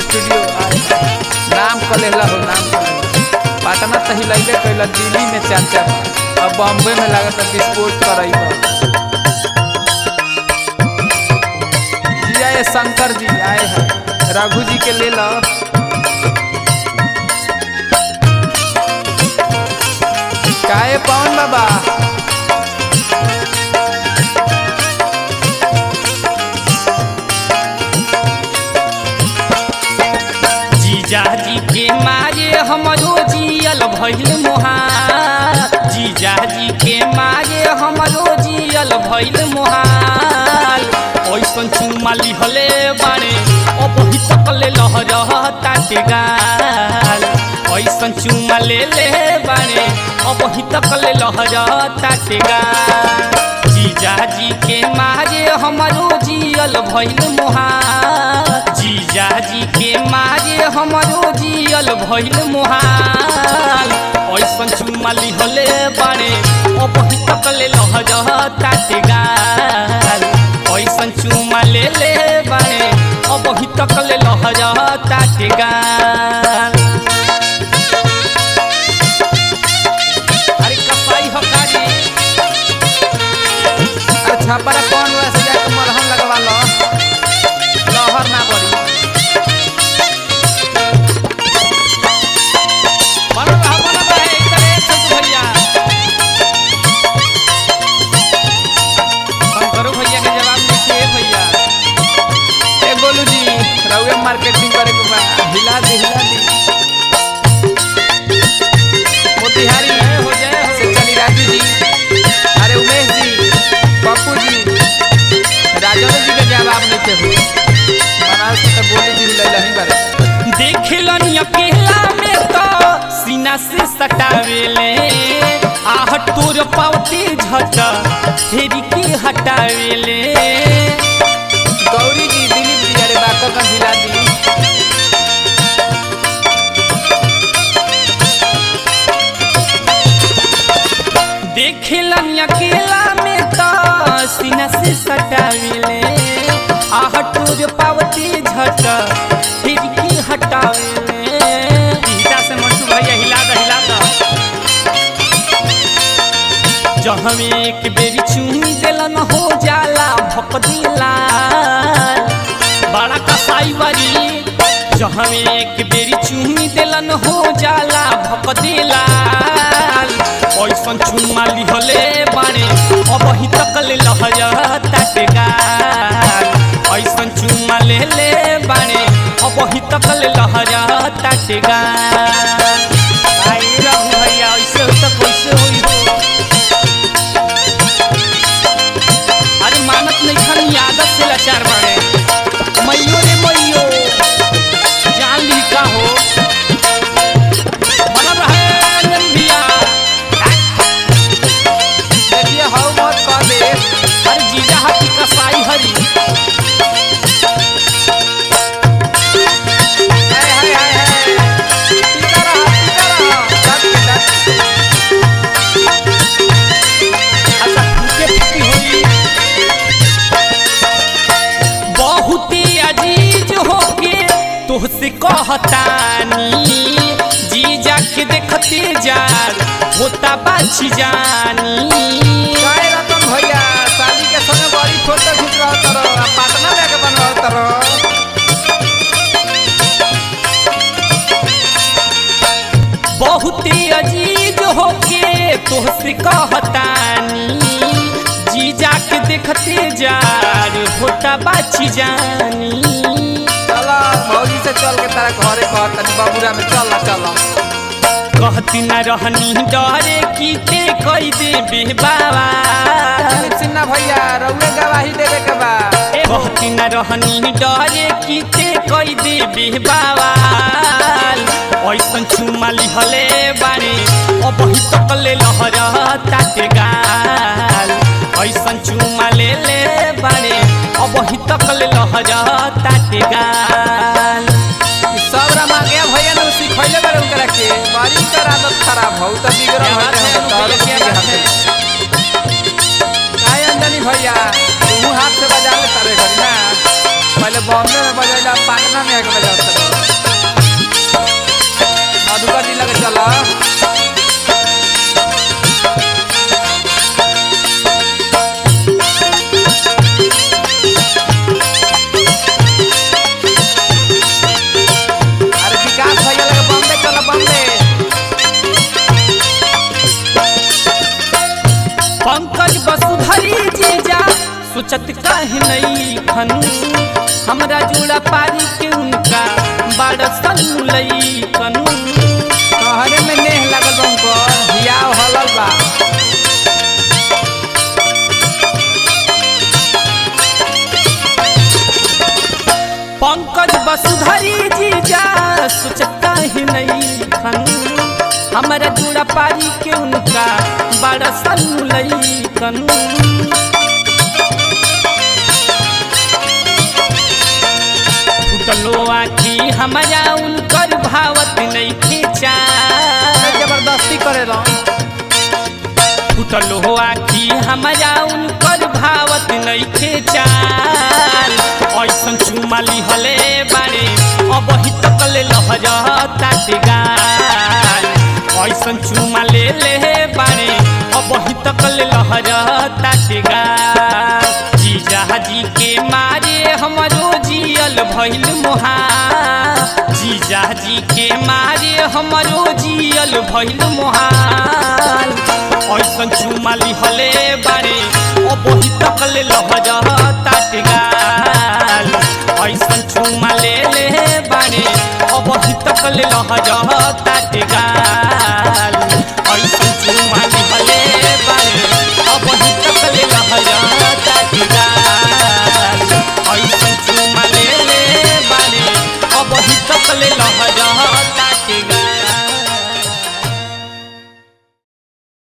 Studio नाम कलेला हो नाम पटना तो हिलैबे कैला, दिल्ली में चाचा और बॉम्बे में लागत विस्फोट करैबा। जिया शंकर जी आए हैं, रघु जी के ले लो। काहे पवन बाबा जीजाजी के मारे हमरो जियल भइल मोहाल, जीजाजी के मारे हमरो जियल भइल मोहाल। ओइसन चुमा लिहले बाणे अबही तक ले लहरताटे गाल, ओइसन चुमा ले बाणे अबही तक ले लहरताटे गाल। जीजाजी के मारे हमरो जियल भइल मोहाल, जीजाजी के मारे हमरो जियल भइल मोहाल। ओइसन चुमा लिहले बाणे अबही तक ले लहरताटे गाल, ओइसन चुमा ले बाणे अबही तक ले लहरताटे गाल। अरे कसाई हकारी छापरा कौन वैसे जाके मलहम लगवा लो, लहर ना पड़ी। बना है इधर छोटू भैया, शंकरू भैया के जवाब लिखिए भैया। ए गोलू जी रउए मार्केटिंग करे के बा, हिला दी मोतिहारी हो जाए से चली राजू जी, अरे उमेश जी, पप्पू जी, राजेंद्र जी के जवाब लेते हो बनारस से तो बोली जी हिला नहीं बारे। देखलन अकेला में तो सीना से सटावेले, आहट तोर पावती झट फेरी के हटावेले। गौरी जी, दिलीप जी, अरे बाकर का हिला दी। देखलन अकेला में तो सीना से सटावेले, आहट तोर पावती झट फेरी के हटावेले। हिला से मंटू भैया हिला दा जहाँ एक बेरी चुनी दिलन हो जाला भक दिला, बड़ा कसाई बारी जहाँ एक बेरी चुनी दिलन हो जाला भक दिला। ओइसन चुमा लिहले बाणे अबही तक ले लहरताटे गाल, ओइसन चुमा ले बाणे अबही तक ले लहरताटे गाल। आई रघु भैया ऐसे तो कैसे होई हो, अरे मानत नहीं खानी आदत से लाचार बाड़े। मैयो रे मैयो जान ली का हो, बना रहे अंजन भैया। देखिए हाउ मत कर दे। अरे जीजा हाथी कसाई हरी, हाय हाय हाय टीका रहा दस के दस। अच्छा फूके फूकी होई बहुत अजीज होके तुहसे कहतानी, जीजा के देखते जार होता बाछी जानी। काय रतन भैया साली के संगे बड़ी फोटो खींच रहा तरो, पटना जाके बनवा तरो। बहुत अजीज होके तुहसे कहतानी, जीजा के देखते जार होता बाछी जानी। चला भौजी से चल के तारा घरे कहत तनी बाबूरा में चल कहती न रहनी डरे की ते कई दे बाबा। दिलीप सिन्हा भैया रउए गवाही देवे के बा। कहती न रहनी डरे की ते कई दे बाबा। ऐसन चुमा लिहले बाणे अबही तक ले लहरताटे गाल, ऐसन चुमा ले बाणे अबही तक ले लहरताटे गाल। सब रमा गया भैया ने सिखैले बारे उनकरा के, बड़ी कर आदत खराब हो त बिगड़ हो है। काय अंजनी भैया तू हाथ से बजा ले तारे घर ना, पहले बॉम्बे में बजाइला, पटना में आके बजाओ। नहीं खन हमरा जोड़ा पारी के उनका बड़सन लईकन कहरे में नेह लागल बा उनकर हियाव हलल बा। पंकज वसुधरी जीजा सोचता ही नहीं खन हमरा जोड़ा पारी के उनका बड़सन लईकन फुटलो आखी हमरा उनकर भावत नहीं खींचा जबरदस्ती करेला। फुटलो आखी हमरा उनकर भावत नहीं खींचा ऐसन चुमा लिहले बारे अब ही तकल लहरता गाल ऐसन चुमा ले बारे अब ही तकल लहरता गाल जीजा जी के मारे हमरो जियल भइल मोहाल जीजा जी के मारे हमरो जियल भइल मोहाल ऐसन चुमा लिहले बारे अब ही तकल लहरता गाल ऐसन चुमा ले बारे अब ही तकल लहरता गाल ऐसन चुमा लिहले बारे अब ही तकल लहरता गाल ऐसन चुमा ले बारे अब ही तकल लहरता